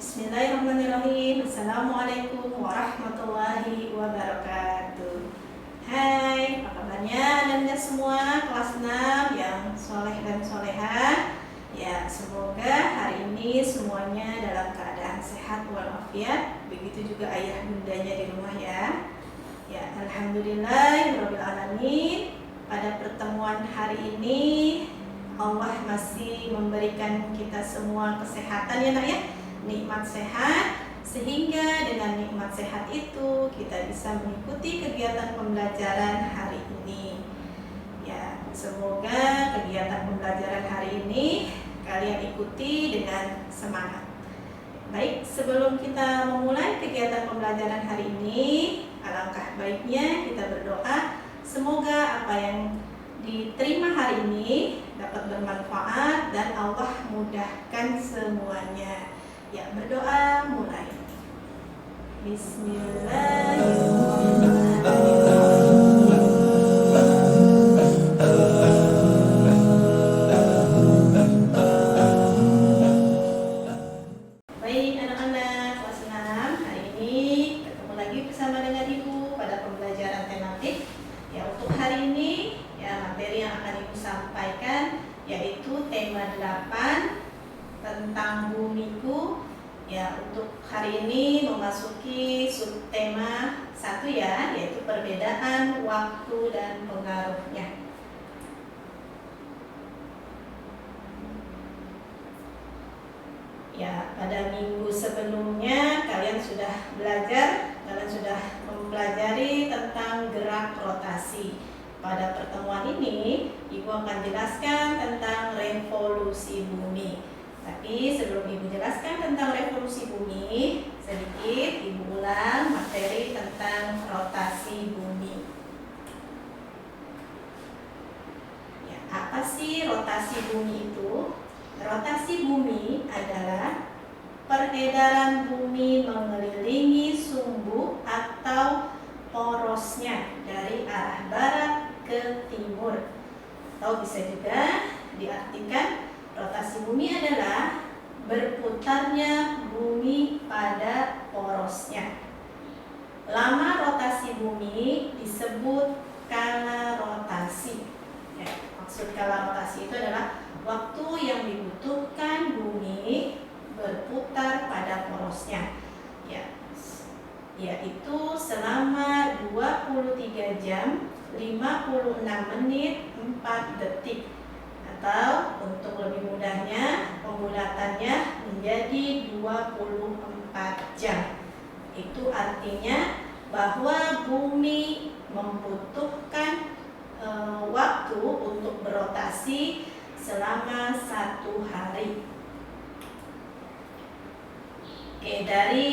Bismillahirrahmanirrahim. Assalamualaikum warahmatullahi wabarakatuh. Hai, apa kabarnya Anda semua kelas 6 yang soleh dan soleha. Ya, semoga hari ini semuanya dalam keadaan sehat walafiat. Begitu juga ayah bundanya di rumah ya. Ya, alhamdulillahirabbil alamin. Pada pertemuan hari ini Allah masih memberikan kita semua kesehatan ya nak ya. Nikmat sehat, sehingga dengan nikmat sehat itu kita bisa mengikuti kegiatan pembelajaran hari ini. Ya, semoga kegiatan pembelajaran hari ini kalian ikuti dengan semangat. Baik, sebelum kita memulai kegiatan pembelajaran hari ini, alangkah baiknya kita berdoa semoga apa yang diterima hari ini dapat bermanfaat dan Allah mudahkan semuanya. Ya, berdoa mulai. Bismillahirrahmanirrahim. Baik anak-anak kelas 6, hari ini ketemu lagi bersama dengan Ibu pada pembelajaran tematik. Ya, untuk hari ini ya materi yang akan Ibu sampaikan yaitu tema 8 tentang bumiku. Ya, untuk hari ini memasuki subtema 1 ya, yaitu perbedaan waktu dan pengaruhnya. Ya, pada minggu sebelumnya kalian sudah mempelajari tentang gerak rotasi. Pada pertemuan ini, Ibu akan jelaskan tentang revolusi bumi. Tapi sebelum Ibu jelaskan tentang revolusi bumi, sedikit Ibu ulang materi tentang rotasi bumi. Ya, apa sih rotasi bumi itu? Rotasi bumi adalah peredaran bumi mengelilingi sumbu atau porosnya dari arah barat ke timur. Atau bisa juga diartikan rotasi bumi adalah berputarnya bumi pada porosnya. Lama rotasi bumi disebut kala rotasi. Ya, maksud kala rotasi itu adalah waktu yang dibutuhkan bumi berputar pada porosnya. Ya, yaitu selama 23 jam 56 menit 4 detik. Atau untuk lebih mudahnya pembulatannya menjadi 24 jam. Itu artinya bahwa bumi membutuhkan waktu untuk berotasi selama 1 hari. Oke, dari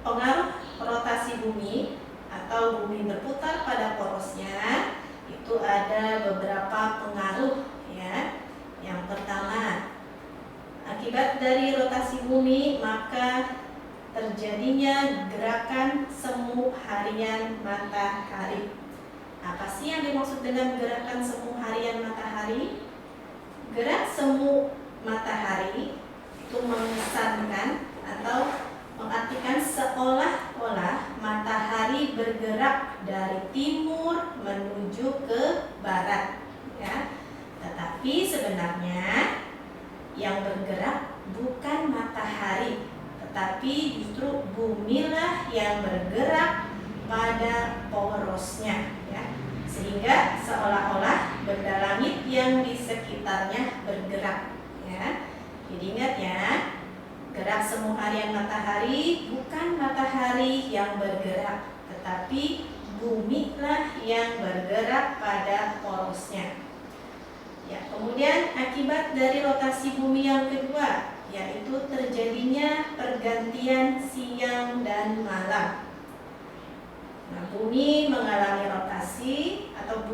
pengaruh rotasi bumi atau bumi berputar pada porosnya itu ada beberapa pengaruh ya. Yang pertama, akibat dari rotasi bumi maka terjadinya gerakan semu harian matahari. Apa sih yang dimaksud dengan gerakan semu harian matahari? Gerak semu matahari itu mengesankan atau mengartikan seolah-olah matahari bergerak dari timur menuju ke barat ya. Tetapi sebenarnya yang bergerak bukan matahari, tetapi justru bumilah yang bergerak pada porosnya ya. Sehingga seolah-olah benda langit yang di sekitarnya bergerak ya. Jadi ingat ya, gerak semu harian matahari bukan matahari yang bergerak, tetapi bumilah yang bergerak pada porosnya. Ya, kemudian akibat dari rotasi bumi yang kedua yaitu terjadinya pergantian siang dan malam. Nah, bumi mengalami rotasi atau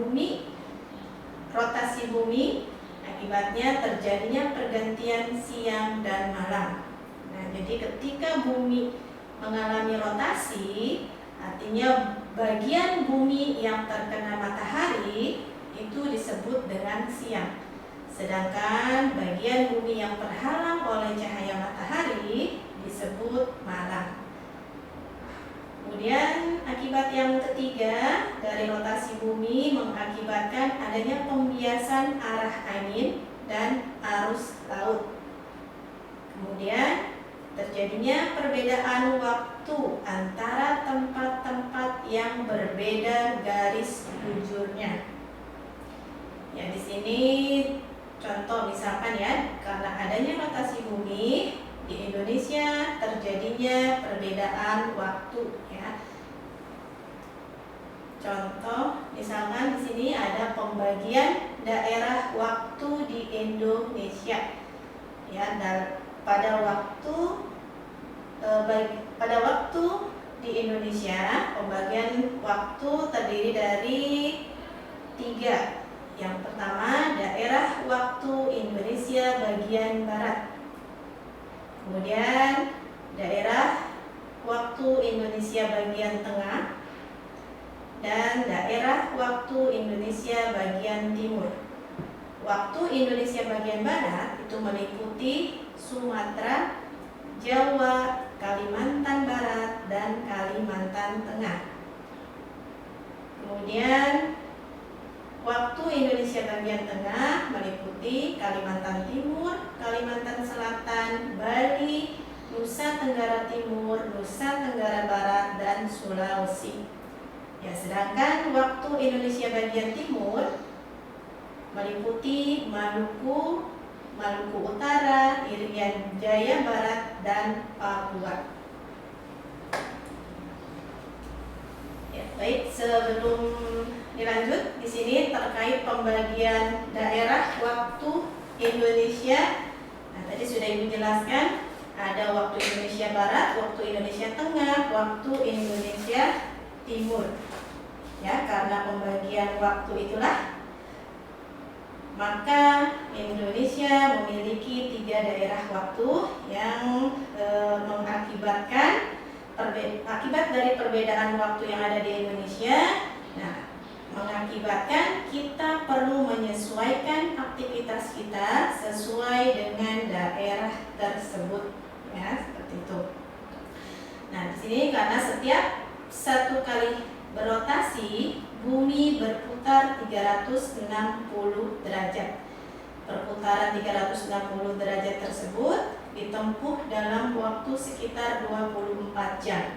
rotasi bumi akibatnya terjadinya pergantian siang dan malam. Nah, jadi ketika bumi mengalami rotasi, artinya bagian bumi yang terkena matahari itu disebut dengan siang. Sedangkan bagian bumi yang terhalang oleh cahaya matahari rotasi bumi mengakibatkan adanya pembiasan arah angin dan arus laut. Kemudian terjadinya perbedaan waktu antara tempat-tempat yang berbeda garis bujurnya. Ya, di sini contoh misalkan ya, karena adanya rotasi bumi di Indonesia terjadinya perbedaan waktu ya. Contoh misalkan di sini ada pembagian daerah waktu di Indonesia. Ya, dan pada waktu di Indonesia pembagian waktu terdiri dari 3. Yang pertama, daerah waktu Indonesia bagian barat. Kemudian daerah waktu Indonesia bagian tengah dan daerah waktu Indonesia bagian timur. Waktu Indonesia bagian barat itu meliputi Sumatera, Jawa, Kalimantan Barat, dan Kalimantan Tengah. Kemudian waktu Indonesia bagian tengah meliputi Kalimantan Timur, Kalimantan Selatan, Bali, Nusa Tenggara Timur, Nusa Tenggara Barat, dan Sulawesi. Ya, sedangkan waktu Indonesia bagian timur meliputi Maluku, Maluku Utara, Irian Jaya Barat, dan Papua. Ya, baik, sebelum dilanjut di sini terkait pembagian daerah waktu Indonesia. Nah, tadi sudah Ibu jelaskan ada waktu Indonesia Barat, waktu Indonesia Tengah, waktu Indonesia Timur. Ya, karena pembagian waktu itulah maka Indonesia memiliki 3 daerah waktu yang mengakibatkan akibat dari perbedaan waktu yang ada di Indonesia. Nah, mengakibatkan kita perlu menyesuaikan aktivitas kita sesuai dengan daerah tersebut, ya, seperti itu. Nah, di sini karena setiap 1 kali berotasi bumi berputar 360 derajat. Perputaran 360 derajat tersebut ditempuh dalam waktu sekitar 24 jam.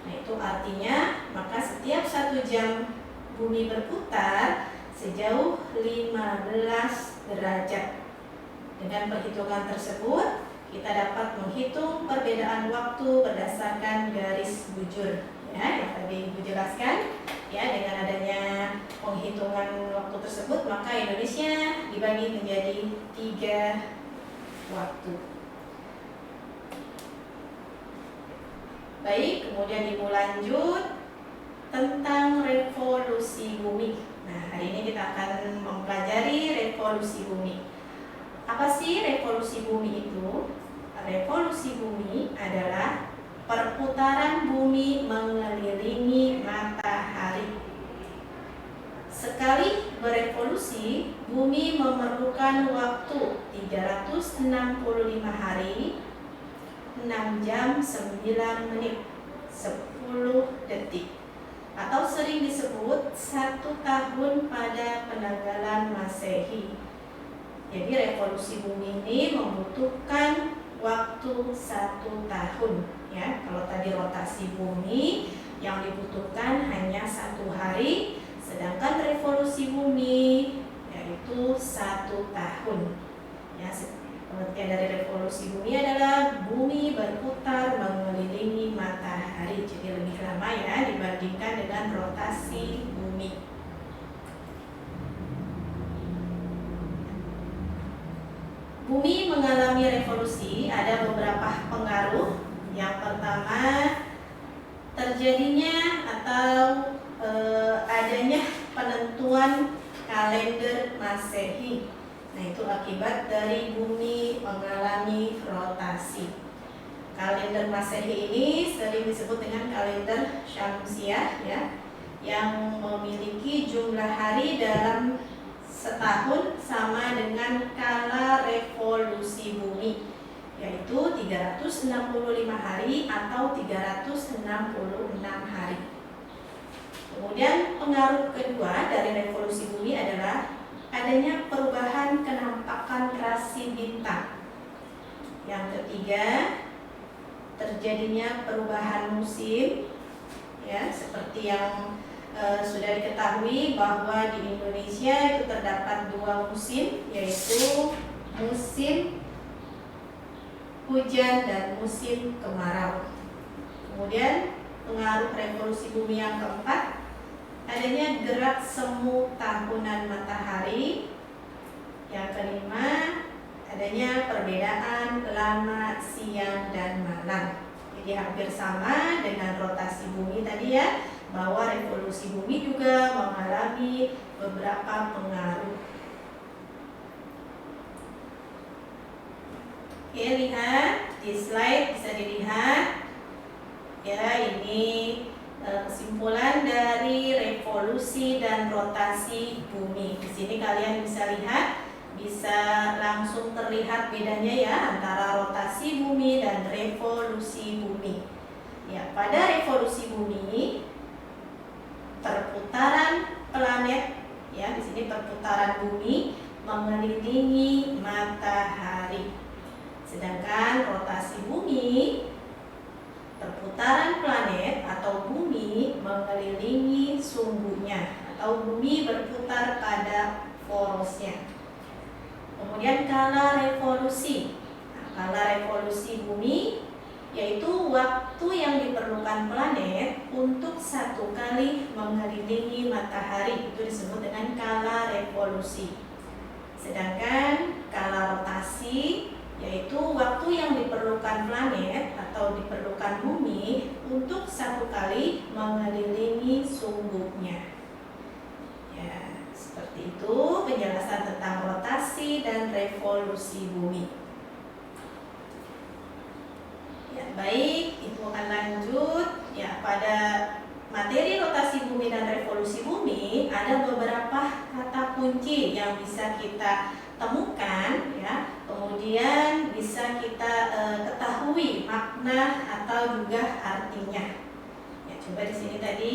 Nah, itu artinya maka setiap 1 jam bumi berputar sejauh 15 derajat. Dengan perhitungan tersebut, kita dapat menghitung perbedaan waktu berdasarkan garis bujur. Ya, yang tadi Ibu jelaskan, ya, dengan adanya penghitungan waktu tersebut, maka Indonesia dibagi menjadi 3 waktu. Baik, kemudian Ibu lanjut tentang revolusi bumi. Nah, hari ini kita akan mempelajari revolusi bumi. Apa sih revolusi bumi itu? Revolusi bumi adalah perputaran bumi mengelilingi matahari. Sekali berevolusi, bumi memerlukan waktu 365 hari, 6 jam 9 menit, 10 detik. Atau sering disebut 1 tahun pada penanggalan Masehi. Jadi revolusi bumi ini membutuhkan waktu 1 tahun. Ya, kalau tadi rotasi bumi yang dibutuhkan hanya 1 hari, sedangkan revolusi bumi yaitu 1 tahun. Ya, pengertian dari revolusi bumi adalah bumi berputar mengelilingi matahari, jadi lebih lama ya dibandingkan dengan rotasi bumi. Bumi mengalami revolusi, ada beberapa pengaruh. Yang pertama, terjadinya atau adanya penentuan kalender Masehi. Nah, itu akibat dari bumi mengalami rotasi. Kalender Masehi ini sering disebut dengan kalender Syamsiah, ya, yang memiliki jumlah hari dalam setahun sama dengan kala revolusi bumi, yaitu 365 hari atau 366 hari. Kemudian pengaruh kedua dari revolusi bumi adalah adanya perubahan kenampakan rasi bintang. Yang ketiga, terjadinya perubahan musim, ya, seperti yang sudah diketahui bahwa di Indonesia itu terdapat 2 musim, yaitu musim hujan dan musim kemarau. Kemudian pengaruh revolusi bumi yang keempat, adanya gerak semu tahunan matahari. Yang kelima, adanya perbedaan lama siang dan malam. Jadi hampir sama dengan rotasi bumi tadi ya, bahwa revolusi bumi juga mengalami beberapa pengaruh. Oke, lihat di slide bisa dilihat ya, ini kesimpulan dari revolusi dan rotasi bumi. Di sini kalian bisa lihat, bisa langsung terlihat bedanya ya antara rotasi bumi dan revolusi bumi. Ya, pada revolusi bumi perputaran planet ya, di sini perputaran bumi mengelilingi matahari. Sedangkan rotasi bumi, perputaran planet atau bumi mengelilingi sumbunya atau bumi berputar pada porosnya. Kemudian kala revolusi. Kala revolusi bumi yaitu waktu yang diperlukan planet untuk satu kali mengelilingi matahari, itu disebut dengan kala revolusi. Sedangkan kala rotasi yaitu waktu yang diperlukan planet atau diperlukan bumi untuk satu kali mengelilingi sumbunya. Ya, seperti itu penjelasan tentang rotasi dan revolusi bumi. Ya, baik, Ibu akan lanjut. Ya, pada materi rotasi bumi dan revolusi bumi ada beberapa kata kunci yang bisa kita temukan ya, kemudian bisa kita ketahui makna atau juga artinya. Ya, coba di sini tadi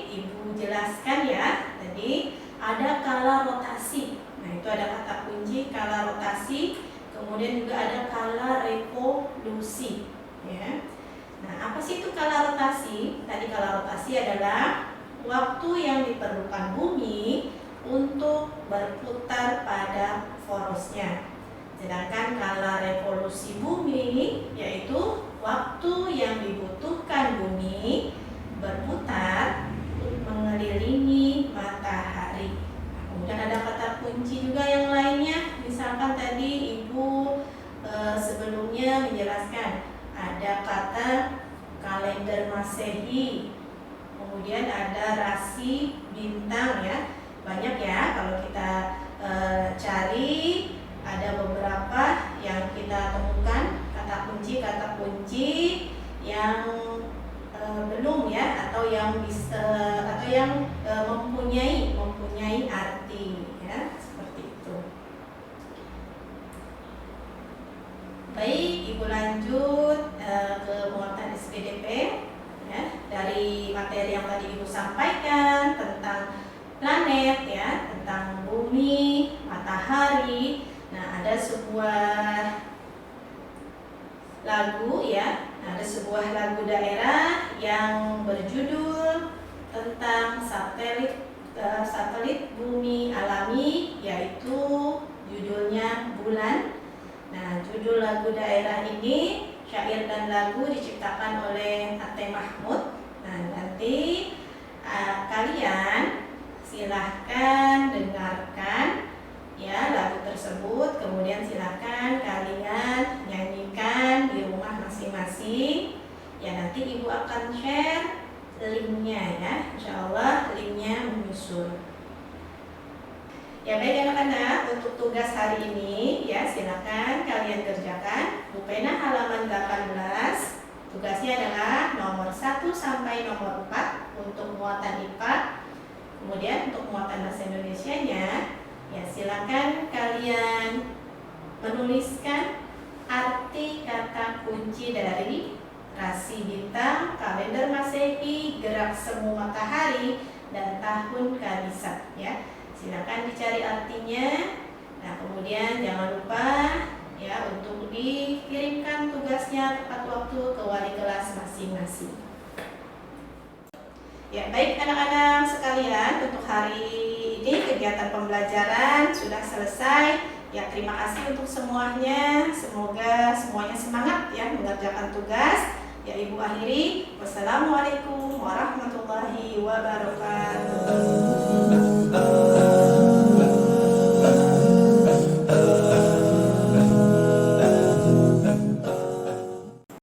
Ibu jelaskan ya. Tadi ada kala rotasi. Nah, itu ada kata kunci kala rotasi, kemudian juga ada kala revolusi ya. Nah, apa sih itu kala rotasi? Tadi kala rotasi adalah waktu yang diperlukan bumi untuk berputar pada porosnya. Sedangkan kala revolusi bumi yaitu waktu yang dibutuhkan bumi berputar mengelilingi matahari. Kemudian ada kata kunci juga yang lainnya. Misalkan tadi Ibu sebelumnya menjelaskan ada kata kalender Masehi, kemudian ada rasi bintang ya. Banyak ya kalau kita cari, ada beberapa yang kita temukan kata kunci yang belum ya, atau yang bisa atau yang mempunyai arti ya, seperti itu. Baik, Ibu lanjut ke muatan SPDP ya. Dari materi yang tadi Ibu sampaikan tentang planet ya, tentang bumi, matahari. Nah, ada sebuah lagu ya, ada sebuah lagu daerah yang berjudul tentang satelit bumi alami, yaitu judulnya Bulan. Nah, judul lagu daerah ini, syair dan lagu diciptakan oleh Ate Mahmud. Nah, nanti kalian silahkan dengarkan ya lagu tersebut, kemudian silahkan kalian nyanyikan di rumah masing-masing. Ya, nanti Ibu akan share linknya ya, insya Allah linknya menyusul. Ya, baik anak-anak, untuk tugas hari ini ya silakan kalian kerjakan buku pena halaman 18. Tugasnya adalah nomor 1 sampai nomor 4 untuk muatan IPA. Kemudian untuk muatan bahasa Indonesianya, ya silakan kalian menuliskan arti kata kunci dari rasi bintang, kalender Masehi, gerak semu matahari, dan tahun kabisat ya. Silakan dicari artinya. Nah, kemudian jangan lupa ya untuk dikirimkan tugasnya tepat waktu ke wali kelas masing-masing. Ya, baik anak-anak sekalian, untuk hari ini kegiatan pembelajaran sudah selesai. Ya, terima kasih untuk semuanya. Semoga semuanya semangat ya mengerjakan tugas. Ya, Ibu akhiri. Wassalamualaikum warahmatullahi wabarakatuh.